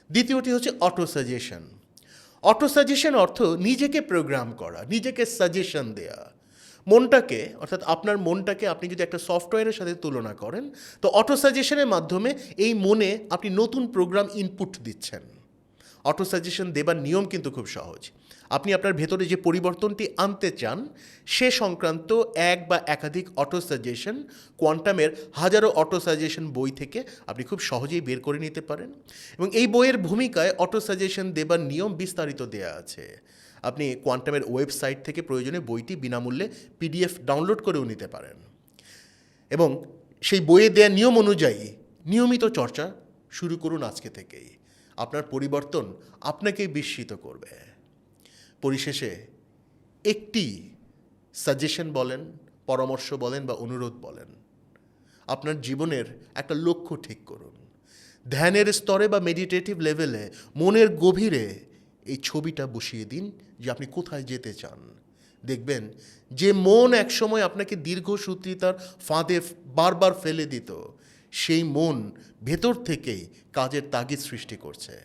দ্বিতীয়টি হচ্ছে auto suggestion. Auto suggestion অর্থ নিজেকে প্রোগ্রাম করা, নিজেকে সাজেশন দেয়া। মনটাকে, অর্থাৎ আপনার মনটাকে আপনি যদি একটা সফটওয়্যারের সাথে তুলনা করেন, তো অটো সাজেশনের মাধ্যমে এই মনে আপনি নতুন প্রোগ্রাম ইনপুট দিচ্ছেন। অটো সাজেশন দেবার নিয়ম কিন্তু খুব সহজ। আপনি আপনার ভেতরে যে পরিবর্তনটি আনতে চান সে সংক্রান্ত এক বা একাধিক অটো সাজেশন কোয়ান্টামের হাজারো অটো সাজেশন বই থেকে আপনি খুব সহজেই বের করে নিতে পারেন, এবং এই বইয়ের ভূমিকায় অটো সাজেশন দেবার নিয়ম বিস্তারিত দেয়া আছে। আপনি কোয়ান্টামের ওয়েবসাইট থেকে প্রয়োজনে বইটি বিনামূল্যে পিডিএফ ডাউনলোড করেও নিতে পারেন, এবং সেই বইয়ে দেয়া নিয়ম অনুযায়ী নিয়মিত চর্চা শুরু করুন আজকে থেকেই। আপনার পরিবর্তন আপনাকেই বিস্মিত করবে। পরিশেষে একটি সাজেশন বলেন, পরামর্শ বলেন বা অনুরোধ বলেন, আপনার জীবনের একটা লক্ষ্য ঠিক করুন। ধ্যানের স্তরে বা মেডিটেটিভ লেভেলে মনের গভীরে এই ছবিটা বসিয়ে দিন যে আপনি কোথায় যেতে চান। দেখবেন যে মন একসময় আপনাকে দীর্ঘসূত্রিতার ফাঁদে বারবার ফেলে দিত, সেই মন ভেতর থেকেই কাজের তাগিদ সৃষ্টি করছে।